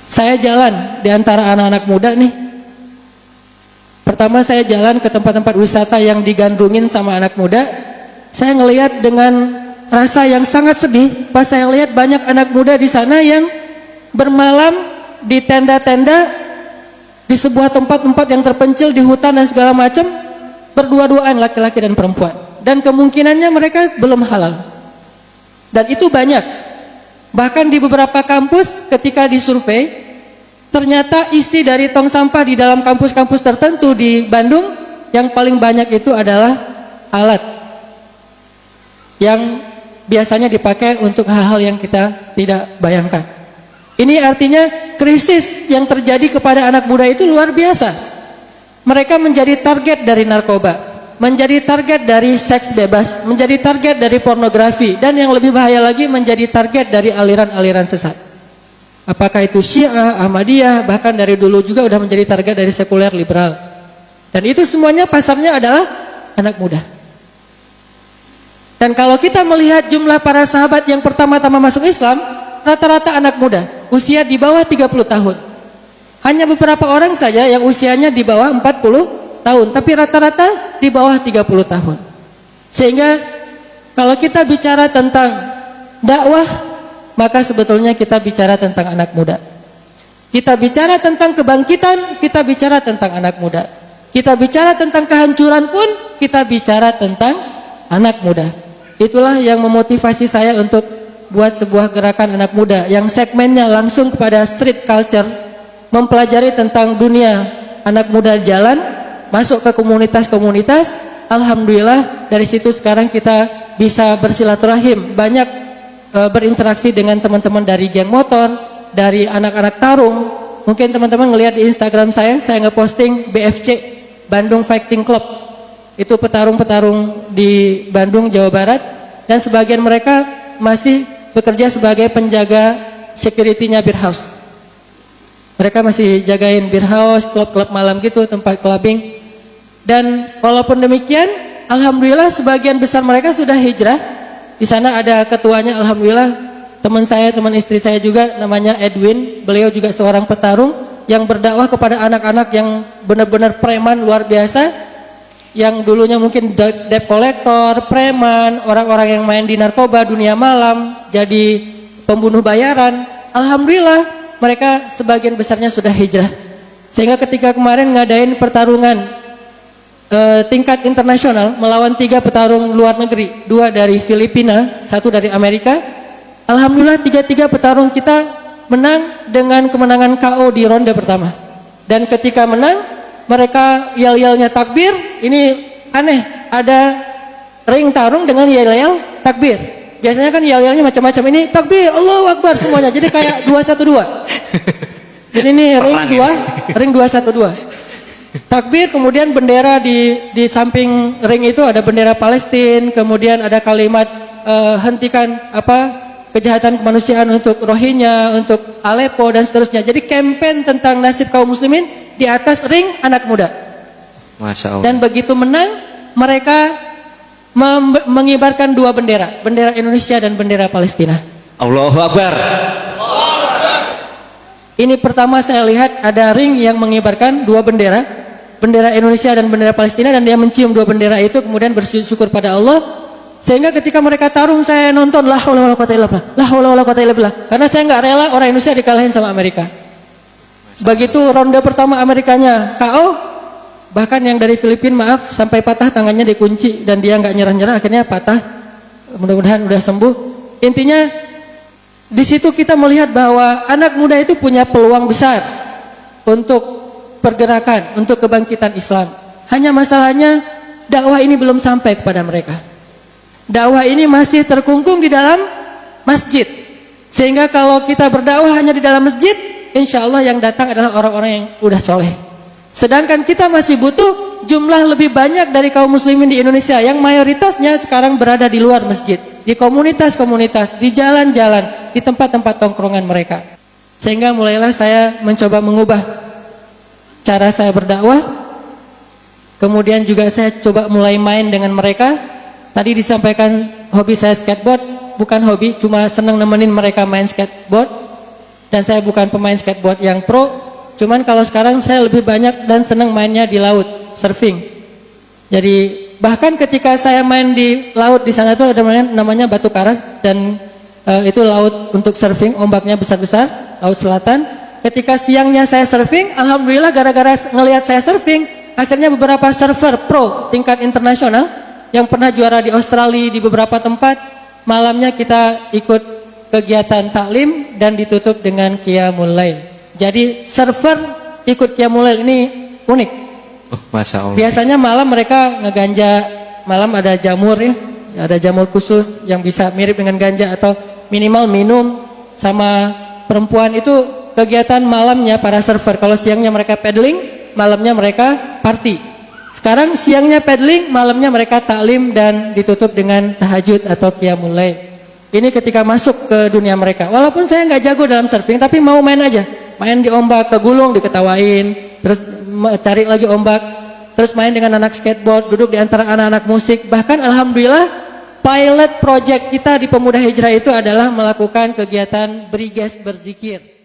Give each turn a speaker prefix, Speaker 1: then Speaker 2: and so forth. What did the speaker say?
Speaker 1: Saya jalan di antara anak-anak muda nih. Pertama saya jalan ke tempat-tempat wisata yang digandrungin sama anak muda. Saya ngelihat dengan rasa yang sangat sedih pas saya lihat banyak anak muda di sana yang bermalam di tenda-tenda di sebuah tempat-tempat yang terpencil di hutan dan segala macam, berdua-duaan laki-laki dan perempuan. Dan kemungkinannya mereka belum halal. Dan itu banyak. Bahkan di beberapa kampus ketika disurvei, ternyata isi dari tong sampah di dalam kampus-kampus tertentu di Bandung yang paling banyak itu adalah alat yang biasanya dipakai untuk hal-hal yang kita tidak bayangkan. Ini artinya krisis yang terjadi kepada anak muda itu luar biasa. Mereka menjadi target dari narkoba, menjadi target dari seks bebas, menjadi target dari pornografi, dan yang lebih bahaya lagi menjadi target dari aliran-aliran sesat. Apakah itu Syiah, Ahmadiyah, bahkan dari dulu juga udah menjadi target dari sekuler liberal. Dan itu semuanya pasarnya adalah anak muda. Dan kalau kita melihat jumlah para sahabat yang pertama-tama masuk Islam, rata-rata anak muda, usia di bawah 30 tahun. Hanya beberapa orang saja yang usianya di bawah 40 tahun, tapi rata-rata di bawah 30 tahun. Sehingga kalau kita bicara tentang dakwah, maka sebetulnya kita bicara tentang anak muda. Kita bicara tentang kebangkitan, kita bicara tentang anak muda. Kita bicara tentang kehancuran pun, kita bicara tentang anak muda. Itulah yang memotivasi saya untuk buat sebuah gerakan anak muda yang segmennya langsung kepada street culture, mempelajari tentang dunia anak muda jalan, masuk ke komunitas-komunitas. Alhamdulillah dari situ sekarang kita bisa bersilaturahim, banyak berinteraksi dengan teman-teman dari geng motor, dari anak-anak tarung. Mungkin teman-teman ngelihat di Instagram saya ngeposting BFC, Bandung Fighting Club. Itu petarung-petarung di Bandung, Jawa Barat, dan sebagian mereka masih bekerja sebagai penjaga security-nya beer house. Mereka masih jagain beer house, klub-klub malam gitu, tempat clubbing. Dan walaupun demikian, alhamdulillah sebagian besar mereka sudah hijrah. Di sana ada ketuanya, alhamdulillah, teman saya, teman istri saya juga, namanya Edwin. Beliau juga seorang petarung yang berdakwah kepada anak-anak yang benar-benar preman luar biasa, yang dulunya mungkin debt collector, preman, orang-orang yang main di narkoba, dunia malam, jadi pembunuh bayaran. Alhamdulillah mereka sebagian besarnya sudah hijrah. Sehingga ketika kemarin ngadain pertarungan tingkat internasional melawan 3 petarung luar negeri, 2 dari Filipina, 1 dari Amerika. Alhamdulillah 3 petarung kita menang dengan kemenangan KO di ronde pertama. Dan ketika menang, mereka yel-yelnya takbir. Ini aneh, ada ring tarung dengan yel-yel takbir. Biasanya kan yel-yelnya macam-macam, ini takbir, Allahu Akbar semuanya. Jadi kayak 212. Jadi ini ring 212. Takbir, kemudian bendera di samping ring itu ada bendera Palestina, kemudian ada kalimat hentikan kejahatan kemanusiaan untuk Rohingya, untuk Aleppo dan seterusnya. Jadi kampanye tentang nasib kaum muslimin di atas ring anak muda.
Speaker 2: Masya Allah.
Speaker 1: Dan begitu menang, mereka mengibarkan 2 bendera, bendera Indonesia dan bendera Palestina.
Speaker 2: Allahu Akbar.
Speaker 1: Ini pertama saya lihat ada ring yang mengibarkan 2 bendera, bendera Indonesia dan bendera Palestina, dan dia mencium 2 bendera itu, kemudian bersyukur pada Allah. Sehingga ketika mereka tarung, saya nonton la haula wala quwata illa billah, la haula wala quwata illa billah, karena saya nggak rela orang Indonesia dikalahin sama Amerika. Begitu ronde pertama Amerikanya KO, bahkan yang dari Filipina maaf sampai patah tangannya dikunci dan dia nggak nyerah-nyerah, akhirnya patah. Mudah-mudahan udah sembuh. Intinya di situ kita melihat bahwa anak muda itu punya peluang besar untuk pergerakan, untuk kebangkitan Islam. Hanya masalahnya dakwah ini belum sampai kepada mereka. Dakwah ini masih terkungkung di dalam masjid. Sehingga kalau kita berdakwah hanya di dalam masjid, insya Allah yang datang adalah orang-orang yang udah soleh. Sedangkan kita masih butuh jumlah lebih banyak dari kaum muslimin di Indonesia yang mayoritasnya sekarang berada di luar masjid, di komunitas-komunitas, di jalan-jalan, di tempat-tempat tongkrongan mereka. Sehingga mulailah saya mencoba mengubah cara saya berdakwah. Kemudian juga saya coba mulai main dengan mereka. Tadi disampaikan hobi saya skateboard, bukan hobi, cuma senang nemenin mereka main skateboard. Dan saya bukan pemain skateboard yang pro, cuman kalau sekarang saya lebih banyak dan senang mainnya di laut, surfing. Jadi bahkan ketika saya main di laut di sana itu ada namanya Batu Karas, dan itu laut untuk surfing, ombaknya besar-besar, laut selatan. Ketika siangnya saya surfing, alhamdulillah gara-gara ngelihat saya surfing, akhirnya beberapa surfer pro tingkat internasional yang pernah juara di Australia di beberapa tempat, malamnya kita ikut kegiatan taklim dan ditutup dengan qiyamul lail. Jadi surfer ikut qiyamul lail ini unik.
Speaker 2: Oh, Masya Allah.
Speaker 1: Biasanya malam mereka ngeganja, malam ada jamur ya, ada jamur khusus yang bisa mirip dengan ganja atau minimal minum. Sama perempuan itu kegiatan malamnya para surfer. Kalau siangnya mereka paddling, malamnya mereka party. Sekarang siangnya paddling, malamnya mereka taklim dan ditutup dengan tahajud atau qiyamul lail. Ini ketika masuk ke dunia mereka. Walaupun saya nggak jago dalam surfing, tapi mau main aja. Main di ombak, kegulung, diketawain, terus cari lagi ombak, terus main dengan anak skateboard, duduk di antara anak-anak musik. Bahkan alhamdulillah pilot project kita di Pemuda Hijrah itu adalah melakukan kegiatan beriges berzikir.